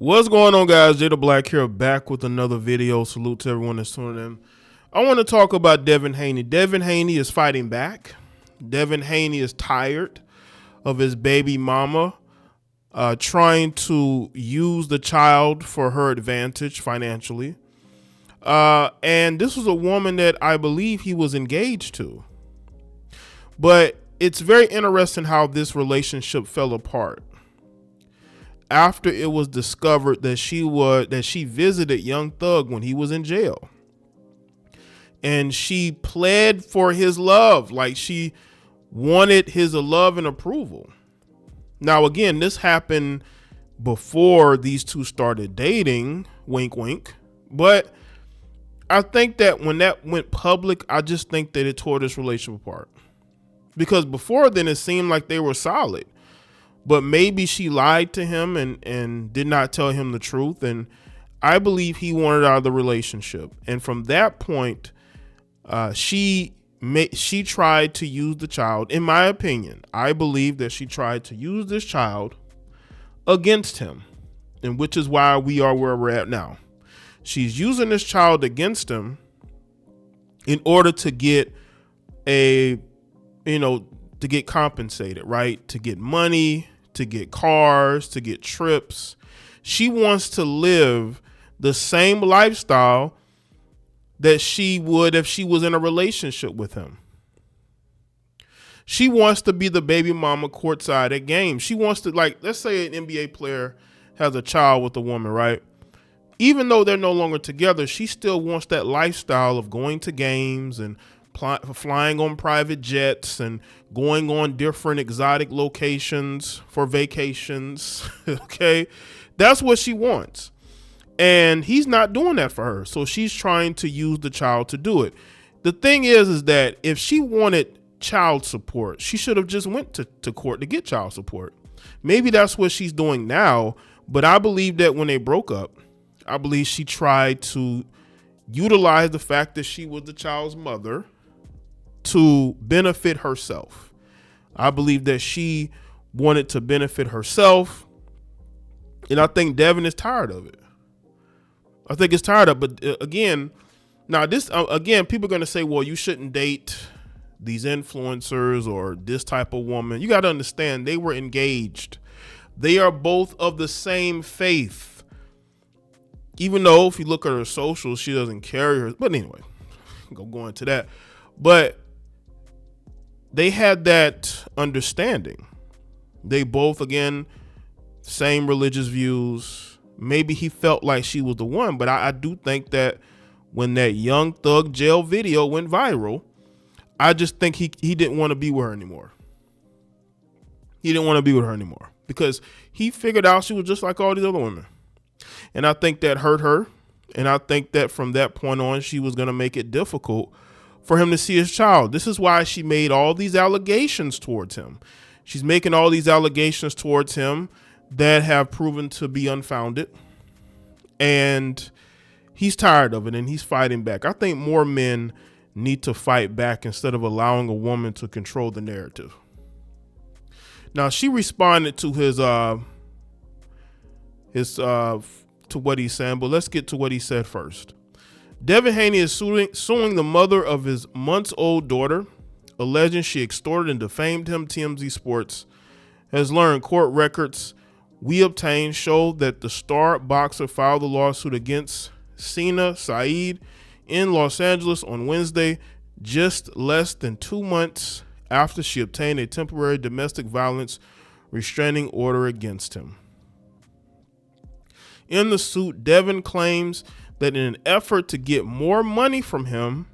What's going on, guys? Jay the Black here, back with another video. Salute to everyone that's tuning in. I want to talk about Devin Haney. Devin Haney is fighting back. Devin Haney is tired of his baby mama trying to use the child for her advantage financially. And this was a woman that I believe he was engaged to. But it's very interesting how this relationship fell apart after it was discovered that she visited Young Thug when he was in jail. And she pled for his love, like she wanted his love and approval. Now, again, this happened before these two started dating, wink, wink. But I think that when that went public, I just think that it tore this relationship apart. Because before then, it seemed like they were solid. But maybe she lied to him and did not tell him the truth. And I believe he wanted out of the relationship. And from that point, she tried to use the child. In my opinion, I believe that she tried to use this child against him, and which is why we are where we're at now. She's using this child against him in order to get to get compensated, right? To get money, to get cars, to get trips. She wants to live the same lifestyle that she would if she was in a relationship with him. She wants to be the baby mama courtside at games. She wants to, like, let's say an NBA player has a child with a woman, right? Even though they're no longer together, she still wants that lifestyle of going to games and flying on private jets and going on different exotic locations for vacations. Okay. That's what she wants. And he's not doing that for her. So she's trying to use the child to do it. The thing is that if she wanted child support, she should have just went to court to get child support. Maybe that's what she's doing now. But I believe that when they broke up, I believe she tried to utilize the fact that she was the child's mother to benefit herself. I believe that she wanted to benefit herself. And I think Devin is tired of it. I think it's tired of it. But again, people are going to say, well, you shouldn't date these influencers or this type of woman. You got to understand, they were engaged. They are both of the same faith. Even though if you look at her socials, she doesn't carry her. But anyway, go into that. But they had that understanding. They both, again, same religious views. Maybe he felt like she was the one, but I do think that when that Young Thug jail video went viral, I just think he didn't want to be with her anymore. He didn't want to be with her anymore because he figured out she was just like all these other women. And I think that hurt her. And I think that from that point on, she was going to make it difficult for him to see his child. This is why she made all these allegations towards him. She's making all these allegations towards him that have proven to be unfounded. And he's tired of it and he's fighting back. I think more men need to fight back instead of allowing a woman to control the narrative. Now, she responded to to what he's saying, but let's get to what he said first. Devin Haney is suing the mother of his months-old daughter, alleging she extorted and defamed him. TMZ Sports has learned court records we obtained show that the star boxer filed a lawsuit against Leena Saeed in Los Angeles on Wednesday, just less than 2 months after she obtained a temporary domestic violence restraining order against him. In the suit, Devin claims that in an effort to get more money from him,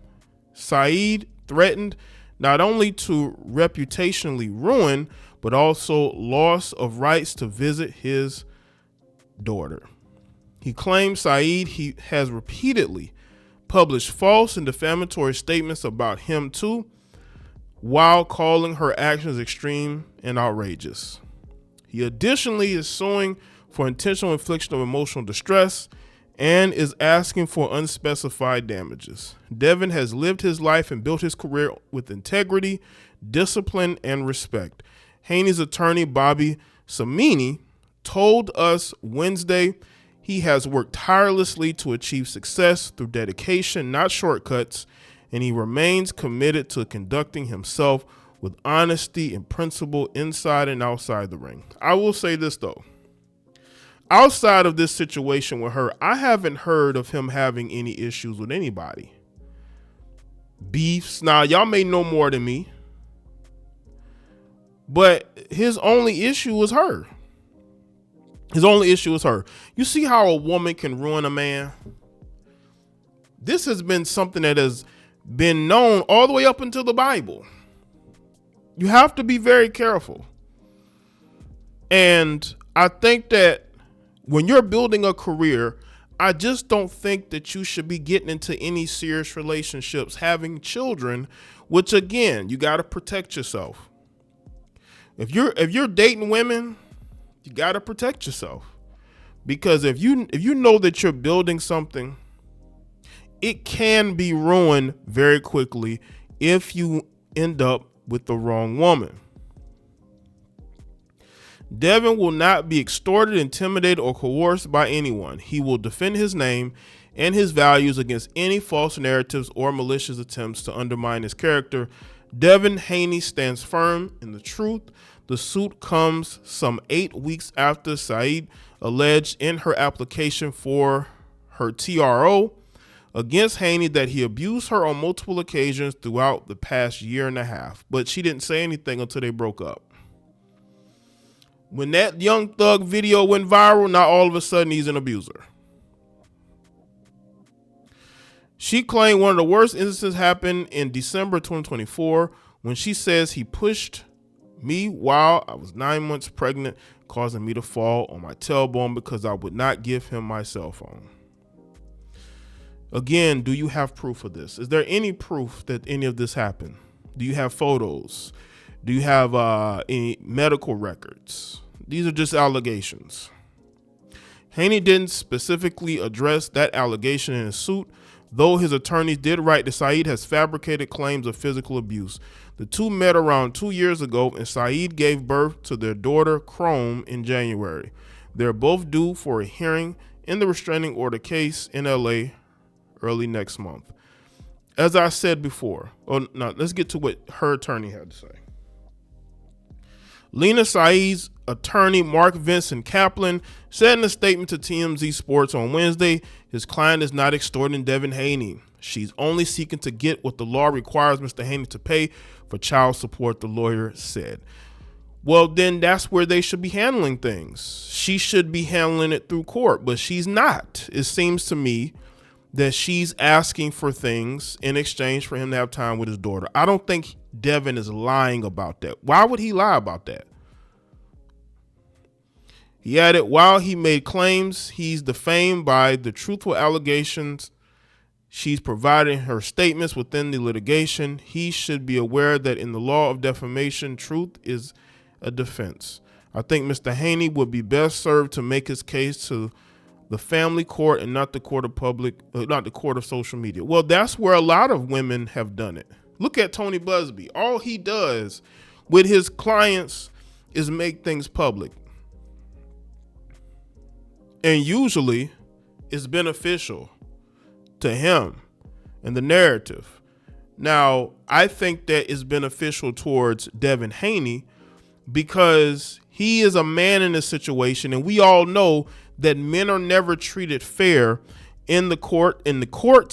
Saeed threatened not only to reputationally ruin, but also loss of rights to visit his daughter. He claims Saeed has repeatedly published false and defamatory statements about him too, while calling her actions extreme and outrageous. He additionally is suing for intentional infliction of emotional distress and is asking for unspecified damages. Devin has lived his life and built his career with integrity, discipline, and respect. Haney's attorney, Bobby Samini, told us Wednesday he has worked tirelessly to achieve success through dedication, not shortcuts, and he remains committed to conducting himself with honesty and principle inside and outside the ring. I will say this, though. Outside of this situation with her, I haven't heard of him having any issues with anybody. Beefs. Now, y'all may know more than me, but his only issue is her. His only issue is her. You see how a woman can ruin a man? This has been something that has been known all the way up until the Bible. You have to be very careful. And I think that when you're building a career, I just don't think that you should be getting into any serious relationships, having children, which again, you got to protect yourself. If you're dating women, you got to protect yourself, because if you know that you're building something, it can be ruined very quickly if you end up with the wrong woman. Devin will not be extorted, intimidated, or coerced by anyone. He will defend his name and his values against any false narratives or malicious attempts to undermine his character. Devin Haney stands firm in the truth. The suit comes some 8 weeks after Saeed alleged in her application for her TRO against Haney that he abused her on multiple occasions throughout the past year and a half. But she didn't say anything until they broke up. When that Young Thug video went viral, now all of a sudden he's an abuser. She claimed one of the worst instances happened in December 2024 when she says he pushed me while I was 9 months pregnant, causing me to fall on my tailbone because I would not give him my cell phone. Again, do you have proof of this? Is there any proof that any of this happened? Do you have photos? Do you have any medical records? These are just allegations. Haney didn't specifically address that allegation in his suit, though his attorneys did write that Saeed has fabricated claims of physical abuse. The two met around 2 years ago, and Saeed gave birth to their daughter, Chrome, in January. They're both due for a hearing in the restraining order case in LA early next month. As I said before, let's get to what her attorney had to say. Leena Saeed's attorney, Mark Vincent Kaplan, said in a statement to TMZ Sports on Wednesday, his client is not extorting Devin Haney. She's only seeking to get what the law requires Mr. Haney to pay for child support, the lawyer said. Well, then that's where they should be handling things. She should be handling it through court, but she's not. It seems to me that she's asking for things in exchange for him to have time with his daughter. I don't think Devin is lying about that. Why would he lie about that? He added, while he made claims he's defamed by the truthful allegations she's providing her statements within the litigation, he should be aware that in the law of defamation, truth is a defense. I think Mr. Haney would be best served to make his case to the family court and not the court of social media. Well, that's where a lot of women have done it. Look at Tony Busby. All he does with his clients is make things public. And usually it's beneficial to him and the narrative. Now, I think that is beneficial towards Devin Haney because he is a man in this situation, and we all know that men are never treated fair in the courts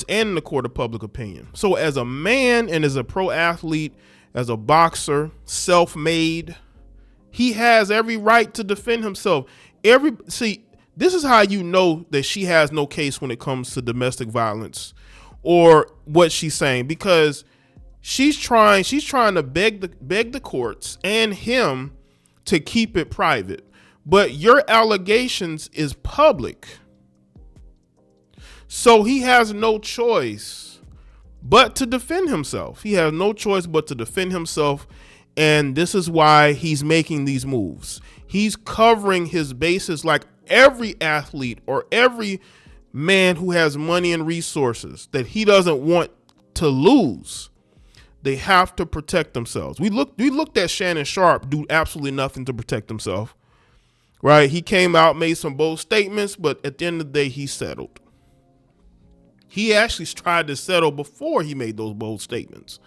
and in the court of public opinion. So as a man and as a pro athlete, as a boxer, self-made, he has every right to defend himself. This is how you know that she has no case when it comes to domestic violence or what she's saying, because she's trying to beg the courts and him to keep it private. But your allegations is public. So he has no choice but to defend himself. He has no choice but to defend himself. And this is why he's making these moves. He's covering his bases like every athlete or every man who has money and resources that he doesn't want to lose. They have to protect themselves. We looked at Shannon Sharp do absolutely nothing to protect himself. right? He came out, made some bold statements, but at the end of the day, he settled. He actually tried to settle before he made those bold statements.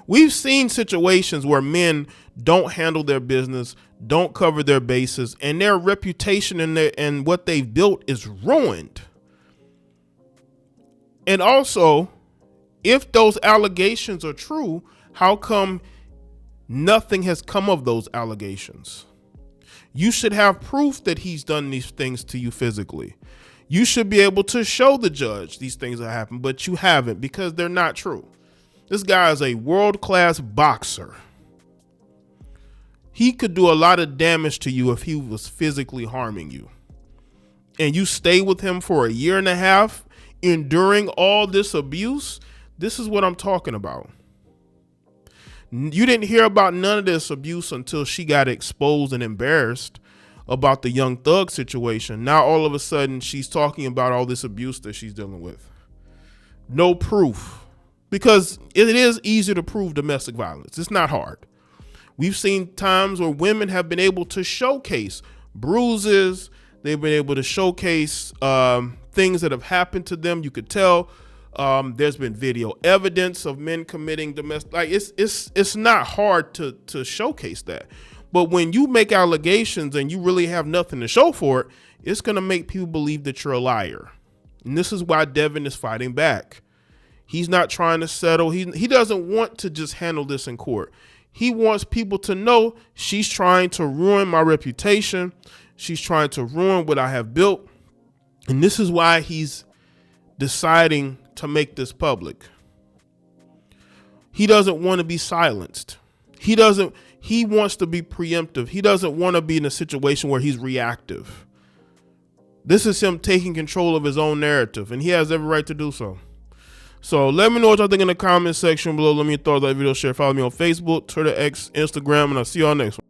We've seen situations where men don't handle their business, don't cover their bases, and their reputation and what they've built is ruined. And also, if those allegations are true, how come nothing has come of those allegations? You should have proof that he's done these things to you physically. You should be able to show the judge these things that happened, but you haven't because they're not true. This guy is a world-class boxer. He could do a lot of damage to you if he was physically harming you. And you stay with him for a year and a half, enduring all this abuse. This is what I'm talking about. You didn't hear about none of this abuse until she got exposed and embarrassed about the Young Thug situation. Now all of a sudden she's talking about all this abuse that she's dealing with. No proof. Because it is easy to prove domestic violence. It's not hard. We've seen times where women have been able to showcase bruises. They've been able to showcase things that have happened to them. You could tell there's been video evidence of men committing domestic. Like it's not hard to showcase that. But when you make allegations and you really have nothing to show for it, it's going to make people believe that you're a liar. And this is why Devin is fighting back. He's not trying to settle. He doesn't want to just handle this in court. He wants people to know she's trying to ruin my reputation. She's trying to ruin what I have built. And this is why he's deciding to make this public. He doesn't want to be silenced. He wants to be preemptive. He doesn't want to be in a situation where he's reactive. This is him taking control of his own narrative, and he has every right to do so. So let me know what y'all think in the comment section below. Let me know your thoughts on that video. Share, follow me on Facebook, Twitter, X, Instagram, and I'll see y'all next one.